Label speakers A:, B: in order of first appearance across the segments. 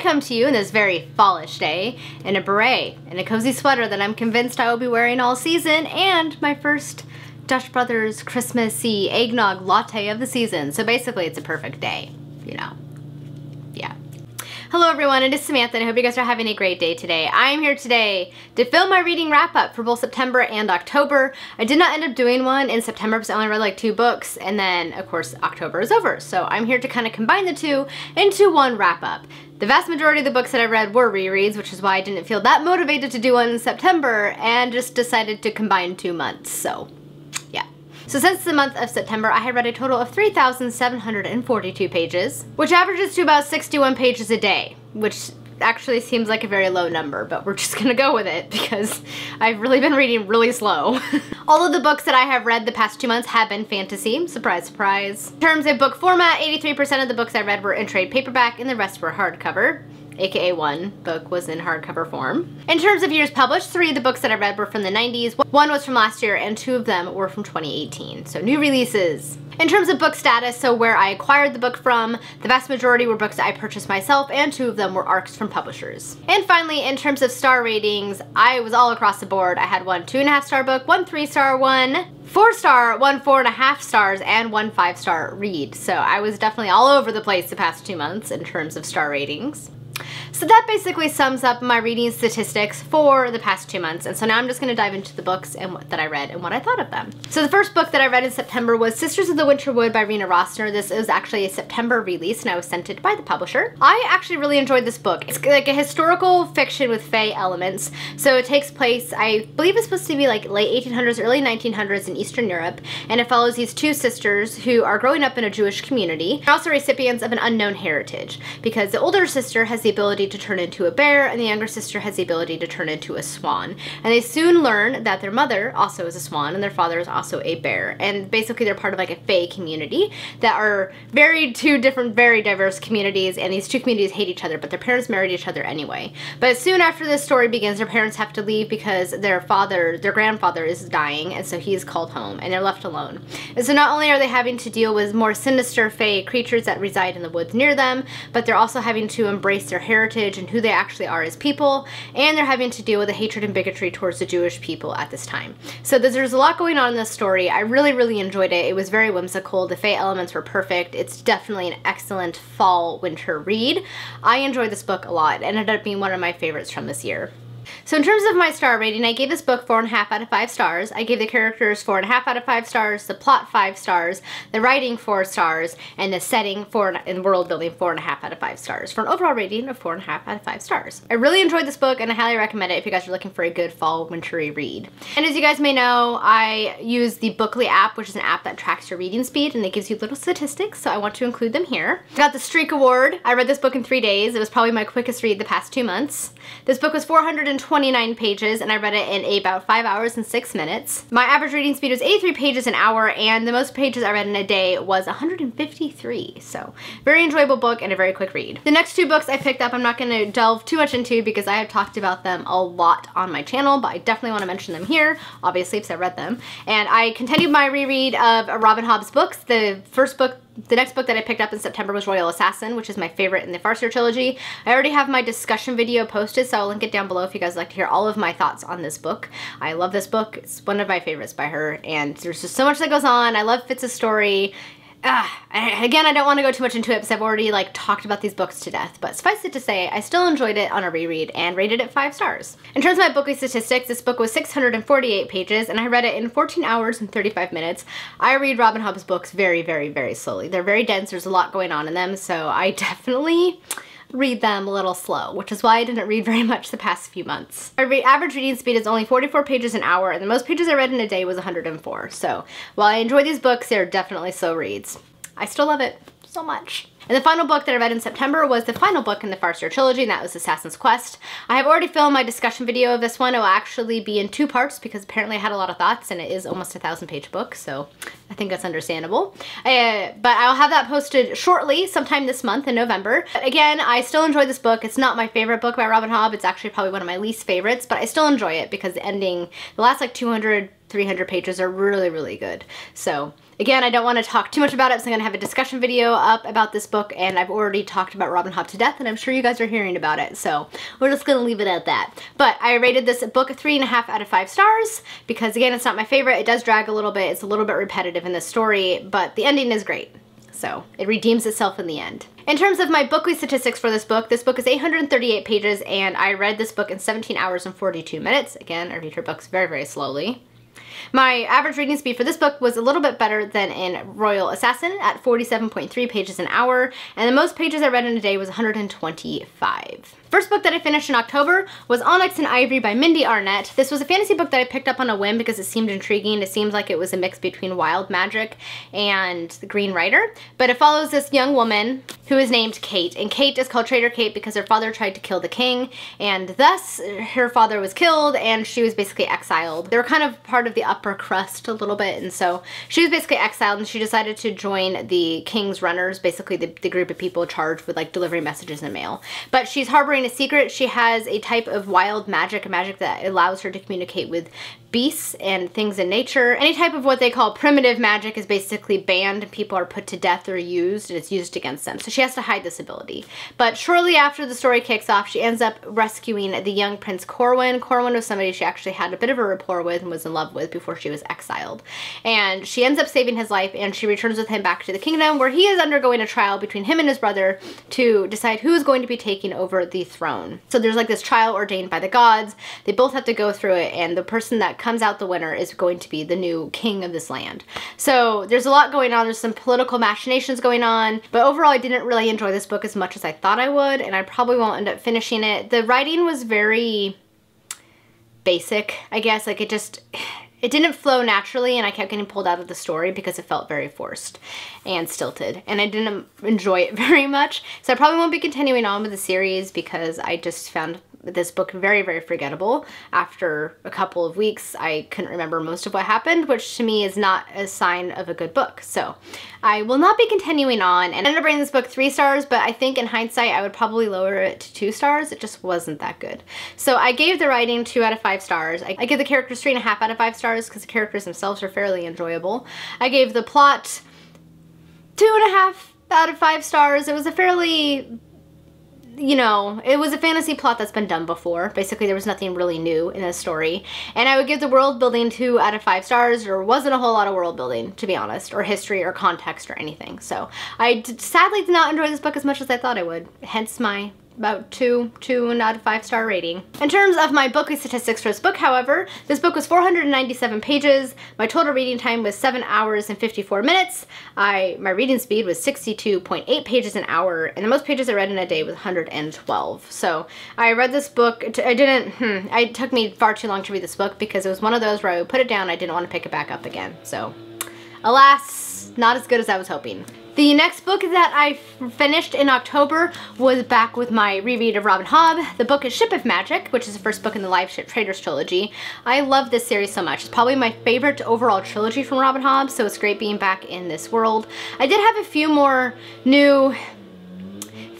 A: come to you in this very fallish day in a beret and a cozy sweater that I'm convinced I will be wearing all season, and my first Dutch Brothers Christmassy eggnog latte of the season. So basically it's a perfect day, you know. Yeah. Hello everyone, it is Samantha and I hope you guys are having a great day today. I am here today to film my reading wrap up for both September and October. I did not end up doing one in September because I only read like 2 books, and then of course October is over. So I'm here to kind of combine the two into one wrap up. The vast majority of the books that I read were rereads, which is why I didn't feel that motivated to do one in September and just decided to combine 2 months, so yeah. So since the month of September, I had read a total of 3,742 pages, which averages to about 61 pages a day, which actually seems like a very low number, but we're just gonna go with it because I've really been reading really slow. All of the books that I have read the past 2 months have been fantasy, surprise, surprise. In terms of book format, 83% of the books I read were in trade paperback and the rest were hardcover. AKA 1 book was in hardcover form. In terms of years published, 3 of the books that I read were from the 90s, 1 was from last year, and 2 of them were from 2018, so new releases. In terms of book status, so where I acquired the book from, the vast majority were books that I purchased myself, and 2 of them were ARCs from publishers. And finally, in terms of star ratings, I was all across the board. I had 1 2.5 star book, 1 3-star, 1 4-star, 1 4.5 stars, and 1 5-star read. So I was definitely all over the place the past 2 months in terms of star ratings. So that basically sums up my reading statistics for the past 2 months, and so now I'm just going to dive into the books and that I read and what I thought of them. So the first book that I read in September was Sisters of the Winter Wood by Rena Rossner. This is actually a September release and I was sent it by the publisher. I actually really enjoyed this book. It's like a historical fiction with fae elements. So it takes place, I believe it's supposed to be like late 1800s, early 1900s in Eastern Europe, and it follows these 2 sisters who are growing up in a Jewish community. They're also recipients of an unknown heritage because the older sister has the ability to turn into a bear and the younger sister has the ability to turn into a swan. And they soon learn that their mother also is a swan and their father is also a bear. And basically they're part of like a fae community that are two different, very diverse communities, and these 2 communities hate each other, but their parents married each other anyway. But soon after this story begins, their parents have to leave because their grandfather is dying, and so he is called home and they're left alone. And so not only are they having to deal with more sinister fae creatures that reside in the woods near them, but they're also having to embrace their heritage and who they actually are as people, and they're having to deal with the hatred and bigotry towards the Jewish people at this time. So there's a lot going on in this story. I really enjoyed it. It was very whimsical. The fae elements were perfect. It's definitely an excellent fall-winter read. I enjoyed this book a lot. It ended up being one of my favorites from this year. So in terms of my star rating, I gave this book 4.5 out of 5 stars. I gave the characters 4.5 out of 5 stars, the plot 5 stars, the writing 4 stars, and the setting and world building 4.5 out of 5 stars, for an overall rating of 4.5 out of 5 stars. I really enjoyed this book and I highly recommend it if you guys are looking for a good fall wintry read. And as you guys may know, I use the Bookly app, which is an app that tracks your reading speed and it gives you little statistics, so I want to include them here. I got the Streak Award. I read this book in 3 days. It was probably my quickest read the past 2 months. This book was 429 pages and I read it in about 5 hours and 6 minutes. My average reading speed was 83 pages an hour and the most pages I read in a day was 153. So very enjoyable book and a very quick read. The next 2 books I picked up, I'm not going to delve too much into because I have talked about them a lot on my channel, but I definitely want to mention them here, obviously because I read them. And I continued my reread of Robin Hobb's books. The next book that I picked up in September was Royal Assassin, which is my favorite in the Farseer trilogy. I already have my discussion video posted, so I'll link it down below if you guys would like to hear all of my thoughts on this book. I love this book. It's one of my favorites by her, and there's just so much that goes on. I love Fitz's story. Again, I don't want to go too much into it because I've already like talked about these books to death, but suffice it to say, I still enjoyed it on a reread and rated it 5 stars. In terms of my Bookly statistics, this book was 648 pages and I read it in 14 hours and 35 minutes. I read Robin Hobb's books very slowly. They're very dense, there's a lot going on in them, so I definitely read them a little slow, which is why I didn't read very much the past few months. My average reading speed is only 44 pages an hour, and the most pages I read in a day was 104. So while I enjoy these books, they're definitely slow reads. I still love it so much. And the final book that I read in September was the final book in the Farseer trilogy, and that was Assassin's Quest. I have already filmed my discussion video of this one. It will actually be in 2 parts because apparently I had a lot of thoughts and it is almost a 1,000-page book, so I think that's understandable. But I'll have that posted shortly, sometime this month in November. But again, I still enjoy this book. It's not my favorite book by Robin Hobb. It's actually probably one of my least favorites, but I still enjoy it because the ending, the last like 200, 300 pages are really good. So Again, I don't want to talk too much about it, so I'm going to have a discussion video up about this book, and I've already talked about Robin Hobb to death, and I'm sure you guys are hearing about it, so we're just going to leave it at that. But I rated this book 3.5 out of 5 stars, because again, it's not my favorite. It does drag a little bit. It's a little bit repetitive in the story, but the ending is great. So it redeems itself in the end. In terms of my bookly statistics for this book is 838 pages, and I read this book in 17 hours and 42 minutes. Again, I read her books very, very slowly. My average reading speed for this book was a little bit better than in Royal Assassin at 47.3 pages an hour, and the most pages I read in a day was 125. First book that I finished in October was Onyx and Ivory by Mindee Arnet. This was a fantasy book that I picked up on a whim because it seemed intriguing. It seemed like it was a mix between wild magic and the Green Rider. But it follows this young woman who is named Kate. And Kate is called Traitor Kate because her father tried to kill the king. And thus, her father was killed and she was basically exiled. They were kind of part of the upper crust a little bit. And so she was basically exiled and she decided to join the king's runners, basically the group of people charged with like delivering messages in the mail. But she's harboring a secret. She has a type of wild magic, a magic that allows her to communicate with beasts and things in nature. Any type of what they call primitive magic is basically banned and people are put to death or used, and it's used against them. So she has to hide this ability. But shortly after the story kicks off, she ends up rescuing the young Prince Corwin. Corwin was somebody she actually had a bit of a rapport with and was in love with before she was exiled. And she ends up saving his life and she returns with him back to the kingdom where he is undergoing a trial between him and his brother to decide who is going to be taking over the throne. So there's like this trial ordained by the gods. They both have to go through it, and the person that comes out the winner is going to be the new king of this land. So there's a lot going on. There's some political machinations going on, but overall I didn't really enjoy this book as much as I thought I would, and I probably won't end up finishing it. The writing was very basic, I guess. Like it didn't flow naturally, and I kept getting pulled out of the story because it felt very forced and stilted, and I didn't enjoy it very much. So I probably won't be continuing on with the series because I just found this book very, very forgettable. After a couple of weeks, I couldn't remember most of what happened, which to me is not a sign of a good book. So I will not be continuing on, and I ended up rating this book 3 stars, but I think in hindsight, I would probably lower it to 2 stars. It just wasn't that good. So I gave the writing 2 out of 5 stars. I give the characters 3.5 out of 5 stars because the characters themselves are fairly enjoyable. I gave the plot 2.5 out of 5 stars. It was a fairly, you know, it was a fantasy plot that's been done before. Basically, there was nothing really new in the story. And I would give the world building 2 out of 5 stars. There wasn't a whole lot of world building, to be honest, or history or context or anything. So I sadly did not enjoy this book as much as I thought I would, hence my about 2 out of 5 star rating. In terms of my bookly statistics for this book, however, this book was 497 pages. My total reading time was 7 hours and 54 minutes. My reading speed was 62.8 pages an hour, and the most pages I read in a day was 112. So I read this book, it took me far too long to read this book because it was one of those where I would put it down, I didn't want to pick it back up again. So alas, not as good as I was hoping. The next book that I finished in October was back with my reread of Robin Hobb. The book is Ship of Magic, which is the first book in the Live Ship Traders trilogy. I love this series so much. It's probably my favorite overall trilogy from Robin Hobb, so it's great being back in this world. I did have a few more new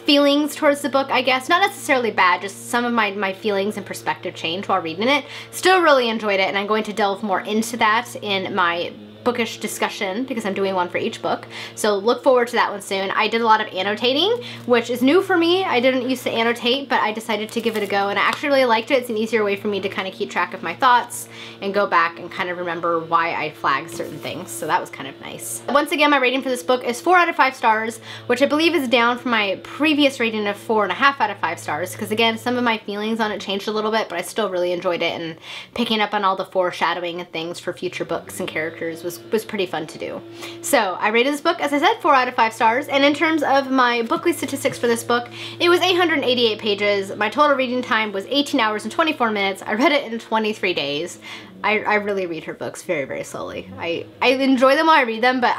A: feelings towards the book, I guess. Not necessarily bad, just some of my feelings and perspective changed while reading it. Still really enjoyed it, and I'm going to delve more into that in my bookish discussion because I'm doing one for each book. So look forward to that one soon. I did a lot of annotating, which is new for me. I didn't used to annotate, but I decided to give it a go, and I actually really liked it. It's an easier way for me to kind of keep track of my thoughts and go back and kind of remember why I flagged certain things. So that was kind of nice. Once again, my rating for this book is 4 out of 5 stars, which I believe is down from my previous rating of 4.5 out of 5 stars, because again, some of my feelings on it changed a little bit, but I still really enjoyed it, and picking up on all the foreshadowing and things for future books and characters was pretty fun to do. So I rated this book, as I said, 4 out of 5 stars, and in terms of my bookly statistics for this book, it was 888 pages. My total reading time was 18 hours and 24 minutes. I read it in 23 days. I really read her books very, very slowly. I enjoy them while I read them, but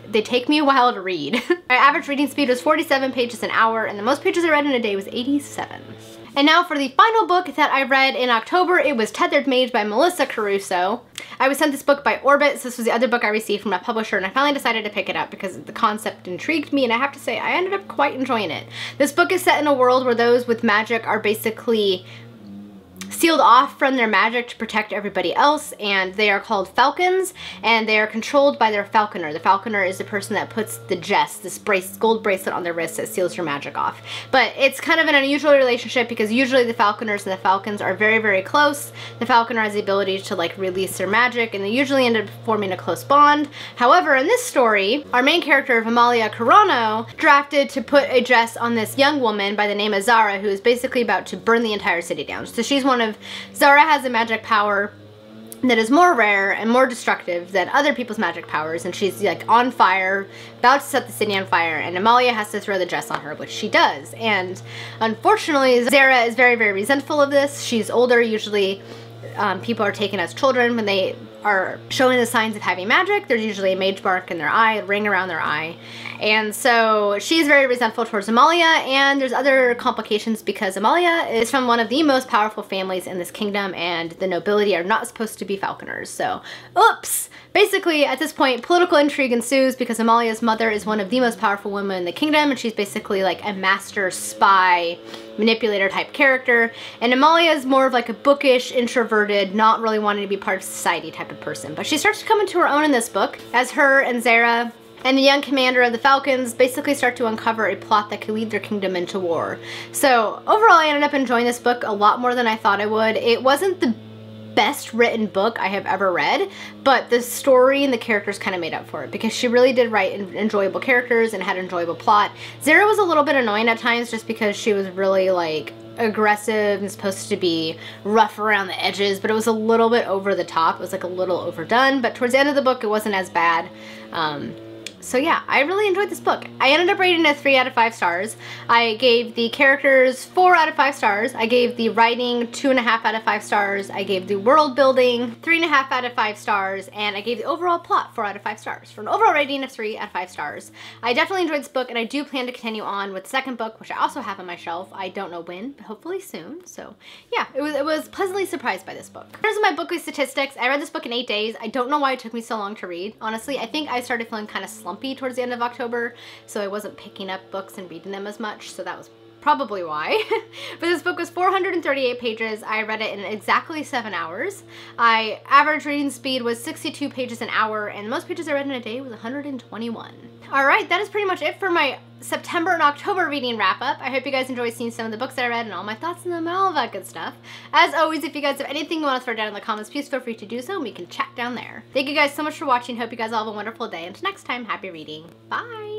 A: they take me a while to read. My average reading speed was 47 pages an hour, and the most pages I read in a day was 87. And now for the final book that I read in October, it was Tethered, Mage by Melisa Caruso. I was sent this book by Orbit, so this was the other book I received from a publisher, and I finally decided to pick it up because the concept intrigued me, and I have to say, I ended up quite enjoying it. This book is set in a world where those with magic are basically sealed off from their magic to protect everybody else, and they are called falcons, and they are controlled by their falconer. The falconer is the person that puts the jest, this gold bracelet on their wrist that seals your magic off. But it's kind of an unusual relationship because usually the falconers and the falcons are very, very close. The falconer has the ability to like release their magic, and they usually end up forming a close bond. However, in this story, our main character of Amalia Carano drafted to put a dress on this young woman by the name of Zara, who is basically about to burn the entire city down. So she's Zara has a magic power that is more rare and more destructive than other people's magic powers, and she's like on fire, about to set the city on fire, and Amalia has to throw the dress on her, which she does. And unfortunately, Zara is very, very resentful of this. She's older. Usually people are taken as children when they are showing the signs of having magic. There's usually a mage mark in their eye, a ring around their eye. And so she's very resentful towards Amalia, and there's other complications because Amalia is from one of the most powerful families in this kingdom, and the nobility are not supposed to be falconers. So, oops! Basically, at this point, political intrigue ensues because Amalia's mother is one of the most powerful women in the kingdom, and she's basically like a master spy, manipulator type character. And Amalia is more of like a bookish, introverted, not really wanting to be part of society type of person. But she starts to come into her own in this book as her and Zara and the young commander of the Falcons basically start to uncover a plot that could lead their kingdom into war. So overall, I ended up enjoying this book a lot more than I thought I would. It wasn't the best written book I have ever read, but the story and the characters kind of made up for it because she really did write enjoyable characters and had an enjoyable plot. Zara was a little bit annoying at times just because she was really like aggressive and supposed to be rough around the edges, but it was a little bit over the top. It was like a little overdone, but towards the end of the book it wasn't as bad. So yeah, I really enjoyed this book. I ended up rating it 3 out of 5 stars. I gave the characters 4 out of 5 stars. I gave the writing 2.5 out of 5 stars. I gave the world building 3.5 out of 5 stars. And I gave the overall plot 4 out of 5 stars for an overall rating of 3 out of 5 stars. I definitely enjoyed this book, and I do plan to continue on with the second book, which I also have on my shelf. I don't know when, but hopefully soon. So yeah, it was pleasantly surprised by this book. In terms of my book statistics, I read this book in 8 days. I don't know why it took me so long to read. Honestly, I think I started feeling kind of slumpy towards the end of October, so I wasn't picking up books and reading them as much, so that was probably why. But this book was 438 pages. I read it in exactly 7 hours. Average reading speed was 62 pages an hour, and most pages I read in a day was 121. Alright, that is pretty much it for my September and October reading wrap up. I hope you guys enjoyed seeing some of the books that I read and all my thoughts on them and all of that good stuff. As always, if you guys have anything you want to throw down in the comments, please feel free to do so and we can chat down there. Thank you guys so much for watching. Hope you guys all have a wonderful day. Until next time, happy reading. Bye!